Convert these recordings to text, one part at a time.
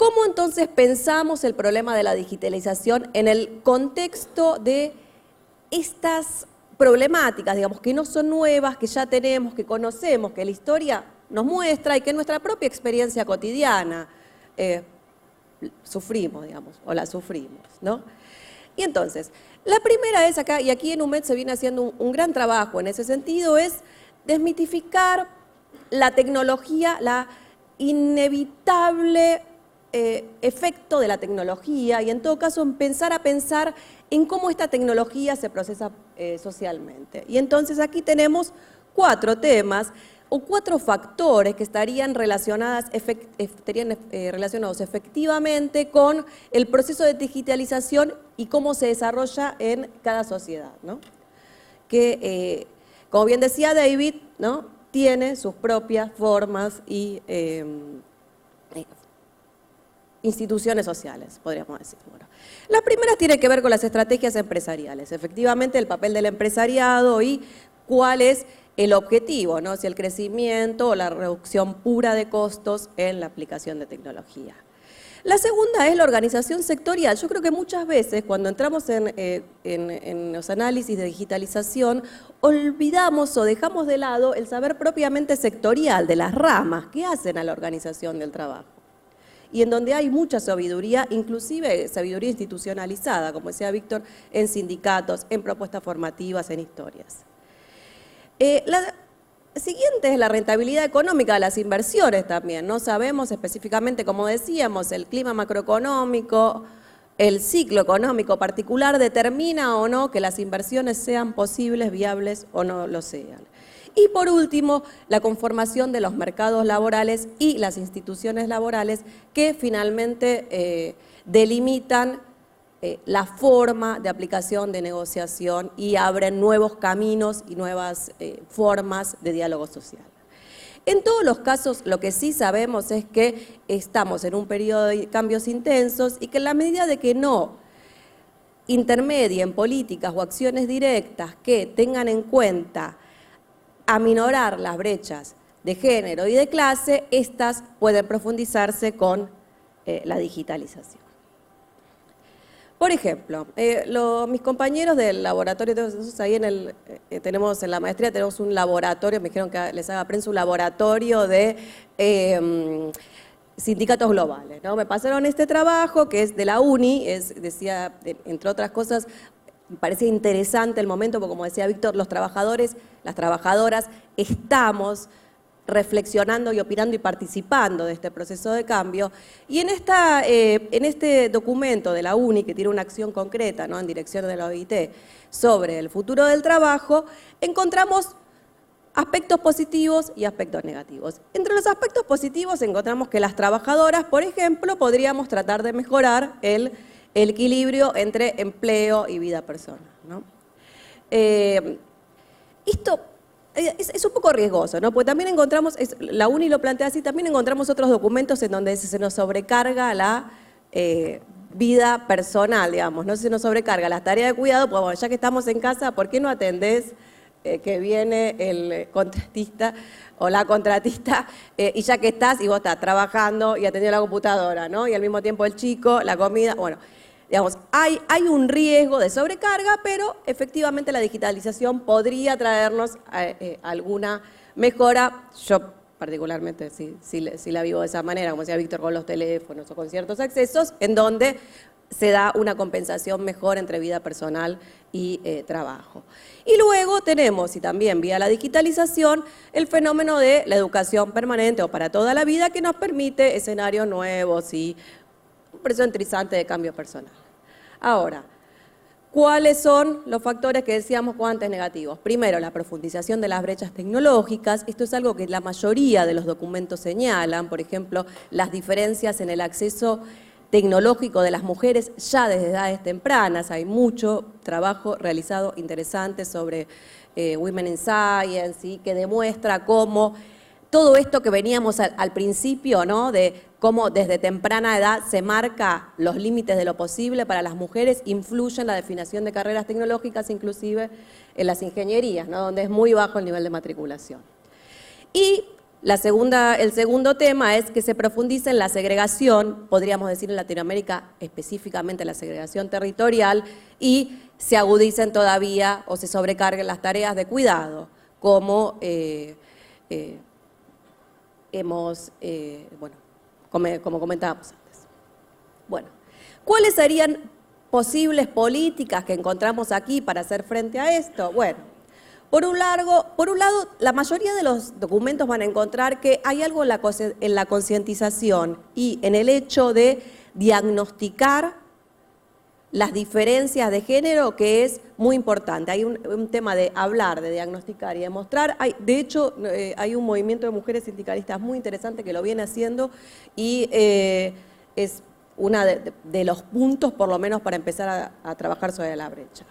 ¿Cómo entonces pensamos el problema de la digitalización en el contexto de estas problemáticas, digamos, que no son nuevas, que ya tenemos, que conocemos, que la historia nos muestra y que en nuestra propia experiencia cotidiana sufrimos, digamos, o la sufrimos, ¿no? Y entonces, la primera es acá, y aquí en UMED se viene haciendo un gran trabajo en ese sentido, es desmitificar la tecnología, la inevitable efecto de la tecnología y en todo caso empezar a pensar en cómo esta tecnología se procesa socialmente. Y entonces aquí tenemos 4 temas o 4 factores que estarían relacionados efectivamente con el proceso de digitalización y cómo se desarrolla en cada sociedad, ¿no? Que, como bien decía David, ¿no?, tiene sus propias formas y instituciones sociales, podríamos decir. Bueno, la primera tiene que ver con las estrategias empresariales, efectivamente el papel del empresariado y cuál es el objetivo, ¿no?, si el crecimiento o la reducción pura de costos en la aplicación de tecnología. La segunda es la organización sectorial. Yo creo que muchas veces cuando entramos en los análisis de digitalización olvidamos o dejamos de lado el saber propiamente sectorial de las ramas que hacen a la organización del trabajo. Y en donde hay mucha sabiduría, inclusive sabiduría institucionalizada, como decía Víctor, en sindicatos, en propuestas formativas, en historias. La siguiente es la rentabilidad económica de las inversiones también. No sabemos específicamente, como decíamos, el clima macroeconómico, el ciclo económico particular determina o no que las inversiones sean posibles, viables o no lo sean. Y por último, la conformación de los mercados laborales y las instituciones laborales que finalmente delimitan la forma de aplicación de negociación y abren nuevos caminos y nuevas formas de diálogo social. En todos los casos, lo que sí sabemos es que estamos en un periodo de cambios intensos y que en la medida de que no intermedien políticas o acciones directas que tengan en cuenta aminorar las brechas de género y de clase, estas pueden profundizarse con la digitalización. Por ejemplo, mis compañeros del laboratorio, ahí tenemos en la maestría, tenemos un laboratorio, me dijeron que les haga prensa, un laboratorio de sindicatos globales, ¿no? Me pasaron este trabajo que es de la UNI, decía, entre otras cosas, me parece interesante el momento, porque como decía Víctor, los trabajadores, las trabajadoras, estamos reflexionando y opinando y participando de este proceso de cambio. Y en este documento de la UNI, que tiene una acción concreta, ¿no?, en dirección de la OIT, sobre el futuro del trabajo, encontramos aspectos positivos y aspectos negativos. Entre los aspectos positivos encontramos que las trabajadoras, por ejemplo, podríamos tratar de mejorar el equilibrio entre empleo y vida personal, ¿no? Esto es un poco riesgoso, ¿no? Porque también encontramos, la UNI lo plantea así, también encontramos otros documentos en donde se nos sobrecarga la vida personal, digamos, no se nos sobrecarga las tareas de cuidado, pues bueno, ya que estamos en casa, ¿por qué no atendés que viene el contratista o la contratista y ya que estás y vos estás trabajando y atendiendo la computadora, ¿no? Y al mismo tiempo el chico, la comida, bueno, digamos, hay un riesgo de sobrecarga, pero efectivamente la digitalización podría traernos alguna mejora. Yo particularmente sí la vivo de esa manera, como decía Víctor, con los teléfonos o con ciertos accesos, en donde se da una compensación mejor entre vida personal y trabajo. Y luego tenemos, y también vía la digitalización, el fenómeno de la educación permanente o para toda la vida, que nos permite escenarios nuevos y un proceso interesante de cambio personal. Ahora, ¿cuáles son los factores que decíamos antes negativos? Primero, la profundización de las brechas tecnológicas. Esto es algo que la mayoría de los documentos señalan, por ejemplo, las diferencias en el acceso tecnológico de las mujeres ya desde edades tempranas. Hay mucho trabajo realizado interesante sobre Women in Science, ¿sí?, que demuestra cómo todo esto que veníamos al principio, ¿no?, de cómo desde temprana edad se marca los límites de lo posible para las mujeres, influye en la definición de carreras tecnológicas, inclusive en las ingenierías, ¿no?, donde es muy bajo el nivel de matriculación. Y el segundo tema es que se profundice en la segregación, podríamos decir en Latinoamérica específicamente la segregación territorial, y se agudicen todavía o se sobrecarguen las tareas de cuidado, como como comentábamos antes. Bueno, ¿cuáles serían posibles políticas que encontramos aquí para hacer frente a esto? Bueno, por un lado, la mayoría de los documentos van a encontrar que hay algo en la concientización y en el hecho de diagnosticar las diferencias de género, que es muy importante. Hay un tema de hablar, de diagnosticar y de mostrar. De hecho, hay un movimiento de mujeres sindicalistas muy interesante que lo viene haciendo y es uno de los puntos, por lo menos, para empezar a trabajar sobre la brecha.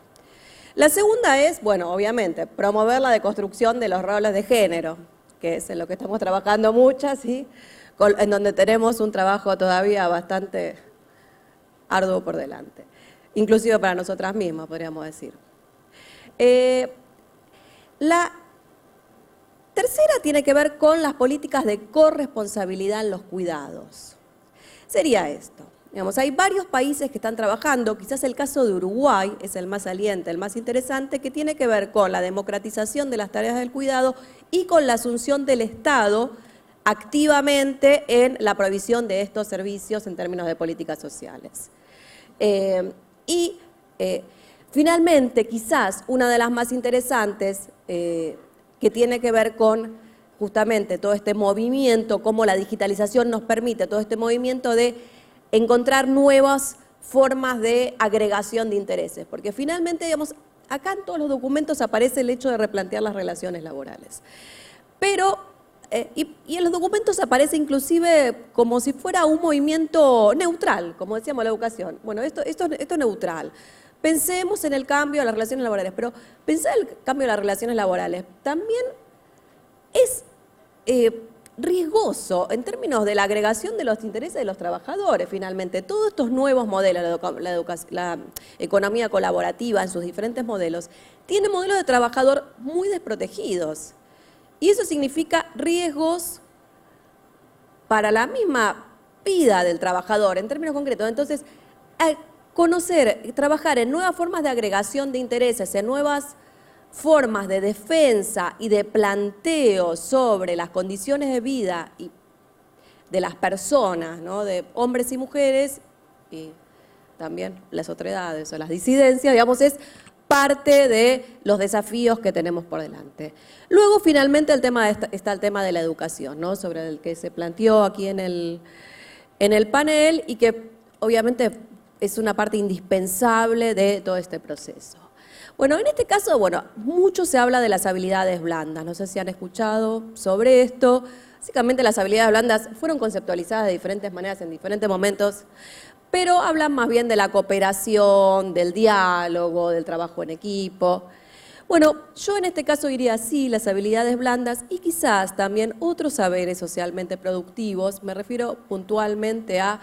La segunda es, bueno, obviamente, promover la deconstrucción de los roles de género, que es en lo que estamos trabajando muchas, ¿sí? En donde tenemos un trabajo todavía bastante arduo por delante, inclusive para nosotras mismas, podríamos decir. La tercera tiene que ver con las políticas de corresponsabilidad en los cuidados. Sería esto. Digamos, hay varios países que están trabajando, quizás el caso de Uruguay es el más saliente, el más interesante, que tiene que ver con la democratización de las tareas del cuidado y con la asunción del Estado activamente en la provisión de estos servicios en términos de políticas sociales. Finalmente, quizás una de las más interesantes, que tiene que ver con justamente todo este movimiento, cómo la digitalización nos permite todo este movimiento de encontrar nuevas formas de agregación de intereses, porque finalmente, digamos, acá en todos los documentos aparece el hecho de replantear las relaciones laborales. Pero, y en los documentos aparece inclusive como si fuera un movimiento neutral, como decíamos la educación. Bueno, esto es neutral. Pensemos en el cambio de las relaciones laborales, pero pensar en el cambio de las relaciones laborales también es riesgoso en términos de la agregación de los intereses de los trabajadores, finalmente. Todos estos nuevos modelos, la economía colaborativa en sus diferentes modelos, tiene modelos de trabajador muy desprotegidos. Y eso significa riesgos para la misma vida del trabajador, en términos concretos. Entonces, conocer, trabajar en nuevas formas de agregación de intereses, en nuevas formas de defensa y de planteo sobre las condiciones de vida y de las personas, ¿no? De hombres y mujeres, y también las otredades o las disidencias, digamos, es parte de los desafíos que tenemos por delante. Luego, finalmente, está el tema de la educación, ¿no? Sobre el que se planteó aquí en el panel y que obviamente es una parte indispensable de todo este proceso. Bueno, en este caso, mucho se habla de las habilidades blandas. No sé si han escuchado sobre esto. Básicamente las habilidades blandas fueron conceptualizadas de diferentes maneras en diferentes momentos, pero hablan más bien de la cooperación, del diálogo, del trabajo en equipo. Bueno, yo en este caso diría sí, las habilidades blandas y quizás también otros saberes socialmente productivos. Me refiero puntualmente a,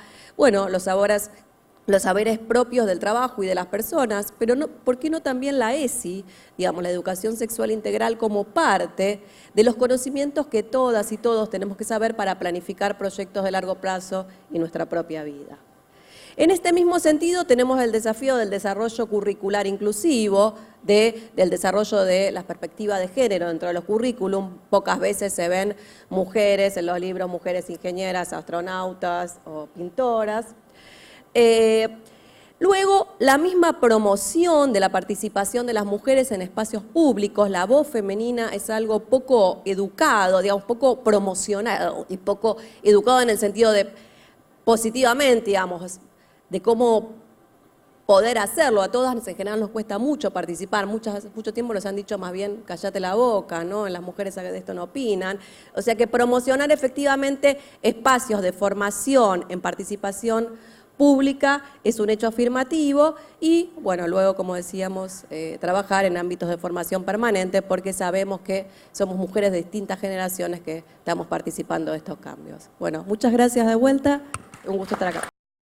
los saberes propios del trabajo y de las personas, pero no, ¿por qué no también la ESI, digamos, la educación sexual integral como parte de los conocimientos que todas y todos tenemos que saber para planificar proyectos de largo plazo y nuestra propia vida? En este mismo sentido tenemos el desafío del desarrollo curricular inclusivo, del desarrollo de las perspectivas de género dentro de los currículum. Pocas veces se ven mujeres en los libros, mujeres ingenieras, astronautas o pintoras. Luego, la misma promoción de la participación de las mujeres en espacios públicos, la voz femenina es algo poco educado, digamos, poco promocionado y poco educado en el sentido de positivamente, digamos, de cómo poder hacerlo. A todas en general nos cuesta mucho participar, mucho tiempo nos han dicho más bien cállate la boca, ¿no? Las mujeres de esto no opinan. O sea que promocionar efectivamente espacios de formación en participación pública es un hecho afirmativo y, luego, como decíamos, trabajar en ámbitos de formación permanente porque sabemos que somos mujeres de distintas generaciones que estamos participando de estos cambios. Bueno, muchas gracias de vuelta, un gusto estar acá.